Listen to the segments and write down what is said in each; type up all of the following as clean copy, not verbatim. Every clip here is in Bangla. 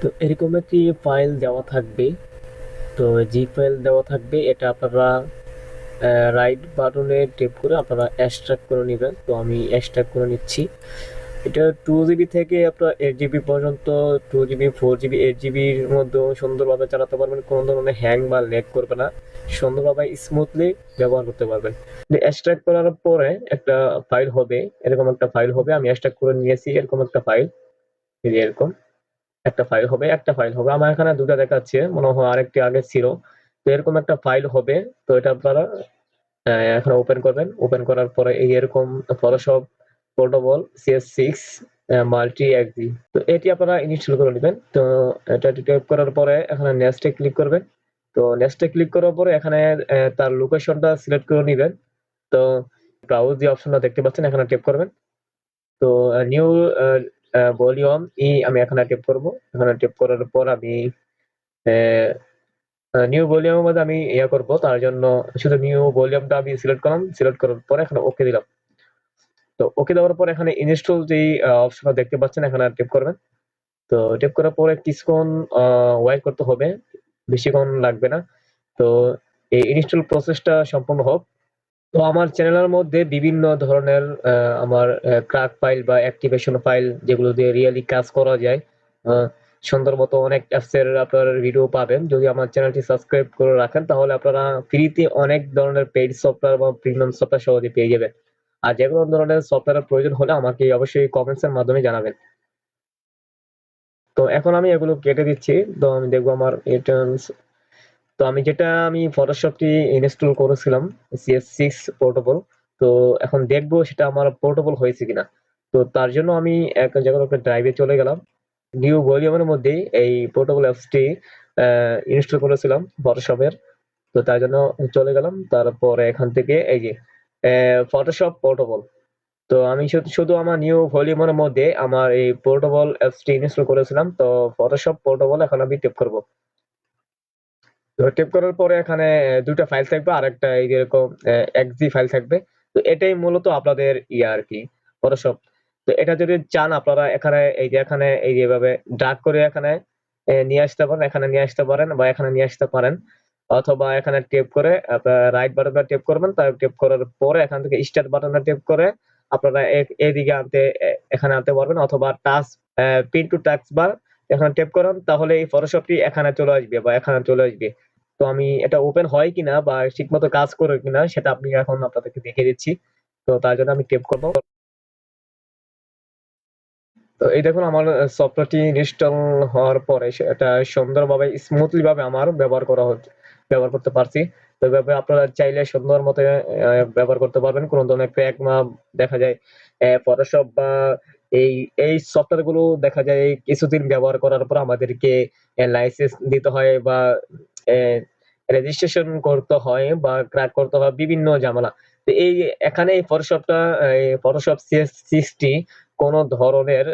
তো এরকম একটি ফাইল দেওয়া থাকবে। তো জি ফাইল দেওয়া থাকবে, এটা আপনারা রাইট বাটনে টেপ করে আপনারা এক্সট্রাক্ট করে নেবেন। তো আমি এক্সট্রাক্ট করে নিচ্ছি। এটা 2 জিবি থেকে আপনার 8 জিবি পর্যন্ত, 2 জিবি, 4 জিবি, 8 জিবির মধ্যে সুন্দরভাবে চালাতে পারবেন। কোনো ধরনের হ্যাং বা ল্যাগ করবে না, সুন্দরভাবে স্মুথলি ব্যবহার করতে পারবেন। এক্সট্রাক্ট করার পরে একটা ফাইল হবে, এরকম একটা ফাইল হবে। আমি এক্সট্রাক্ট করে নিয়েছি এরকম একটা ফাইল। এরকম একটা ফাইল হবে আমার এখানে দুটো দেখাচ্ছে, মনে হয় আরেকটি আগে ছিল। তো এরকম একটা ফাইল হবে। তো এটা আপনারা এখন ওপেন করবেন। ওপেন করার পরে এই এরকম ফটোশপ পোর্টেবল CS6 মাল্টি এক্সি, তো এটি আপনারা ইনস্টল করে নেবেন। তো এটা টাইপ করার পরে এখানে নেক্সটে ক্লিক করবেন। তো নেক্সটে ক্লিক করার পরে এখানে তার লোকেশনটা সিলেক্ট করে নেবেন। তো ব্রাউজ যে অপশনটা দেখতে পাচ্ছেন এখানে ট্যাপ করবেন। তো নিউ ভলিউম আমি এখানে ট্যাপ করব। এখানে ট্যাপ করার পর আমি নিউ ভলিউমের মধ্যে আমি করব, তার জন্য শুধু নিউ ভলিউমটা আমি সিলেক্ট করলাম। সিলেক্ট করার পরে এখানে ওকে দিলাম। তো ওকে দেওয়ার পর এখানে ইনস্টল যেই অপশনটা দেখতে পাচ্ছেন এখানে ট্যাপ করবেন। তো ট্যাপ করার পরে কিছুক্ষণ ওয়েট করতে হবে, বেশিক্ষণ লাগবে না। তো এই ইনস্টল প্রসেসটা সম্পূর্ণ হোক। তো আমার চ্যানেলের মধ্যে বিভিন্ন ধরনের আমার ক্র্যাক ফাইল বা অ্যাক্টিভেশন ফাইল, যেগুলো দিয়ে রিয়েলি কাজ করা যায়, আহ, সুন্দর মতো অনেক অ্যাপস এর আপনার ভিডিও পাবেন। যদি আমার চ্যানেলটি সাবস্ক্রাইব করে রাখেন তাহলে আপনারা ফ্রিতে অনেক ধরনের পেইড সফটওয়্যার বা প্রিমিয়াম সফটওয়্যার সহজে পেয়ে যাবেন। আর যে কোনো ধরনের সফটওয়্যারের প্রয়োজন হলে আমাকে অবশ্যই কমেন্টস এর মাধ্যমে জানাবেন। তো এখন আমি এগুলো কেটে দিচ্ছি। তো আমি দেখবো আমার এটা। তো আমি ফটোশপটি ইনস্টল করেছিলাম, CS6 পোর্টেবল। তো এখন দেখবো সেটা আমার পোর্টেবল হয়েছে কিনা। তো তার জন্য আমি এক জায়গায় একটা ড্রাইভে চলে গেলাম। নিউ ভলিউমের মধ্যেই এই পোর্টেবল অ্যাপসটি ইনস্টল করেছিলাম ফটোশপের। তো তার জন্য চলে গেলাম। তারপরে এখান থেকে এই যে ফটোশপ পোর্টেবল। তো আমি শুধু শুধু আমার নিউ ভলিউমের মধ্যে আমার এই পোর্টেবল অ্যাপসটি ইনস্টল করেছিলাম। তো ফটোশপ পোর্টেবল এখন আমি টেপ করব। তো টেপ করার পরে এখানে দুটা ফাইল থাকবে, আর একটা এই যেরকম এক্সজি ফাইল থাকবে। তো এটাই মূলত আপনাদের আর কি ফটোশপ। তো এটা যদি চান আপনারা এখানে এই যেভাবে ড্রাগ করে এখানে নিয়ে আসতে পারেন, এখানে নিয়ে আসতে পারেন বা এখানে নিয়ে আসতে পারেন। অথবা এখানে টেপ করে আপনারা রাইট বাটনটা টেপ করবেন। তার টেপ করার পরে এখান থেকে স্টার্ট বাটনটা টেপ করে আপনারা এদিকে এখানে আনতে পারবেন। অথবা টাচ পিন টু টাচ বার এখানে টেপ করেন, তাহলে এই ফটোশপটি এখানে চলে আসবে বা এখানে চলে আসবে। তো আমি এটা ওপেন হয় কিনা বা ঠিকমতো কাজ করে কিনা সেটা আপনি এখন আপনাদেরকে দেখিয়ে দিচ্ছি। তো তার জন্য আমি টেপ করব। তো এই দেখুন আমার সফটওয়্যারটি ইনস্টল হওয়ার পরে এটা সুন্দরভাবে স্মুথলি ভাবে আমার ব্যবহার করতে পারছি। তো এভাবে আপনারা চাইলে সুন্দর মতো ব্যবহার করতে পারবেন, কোনো ধরনের ক্র্যাক না দেখা যায়। ফটোশপ বা এই এই সফটওয়্যার গুলো দেখা যায় কিছুদিন ব্যবহার করার পর আমাদেরকে লাইসেন্স দিতে হয় বা রেজিস্ট্রেশন করতে হয় বা ক্র্যাক করতে হয়, বিভিন্ন ঝামেলা। তো এখানে এই ফটোশপ CS60 কোন ধরনের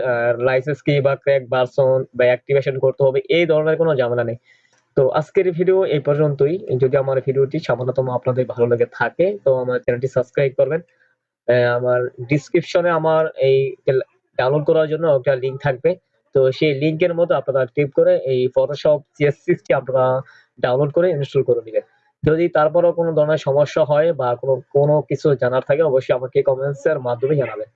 লাইসেন্স কি বা ক্র্যাক ভার্সন বা অ্যাক্টিভেশন করতে হবে, এই ধরনের কোনো ঝামেলা নেই। তো আজকের ভিডিও এই পর্যন্তই। যদি আমার ভিডিওটি সামান্যতম আপনাদের ভালো লেগে থাকে তো আমার চ্যানেলটি সাবস্ক্রাইব করবেন। আমার ডিসক্রিপশনে আমার এই ডাউনলোড করার জন্য একটা লিংক থাকবে। তো সেই লিংকের মধ্যে আপনারা ক্লিক করে এই ফটোশপ CS60 আপনারা ডাউনলোড করে ইনস্টল করে নেবেন। যদি তারপরেও কোনো ধরনের সমস্যা হয় বা কোনো কিছু জানার থাকে অবশ্যই আমাকে কমেন্টস এর মাধ্যমে জানাবেন।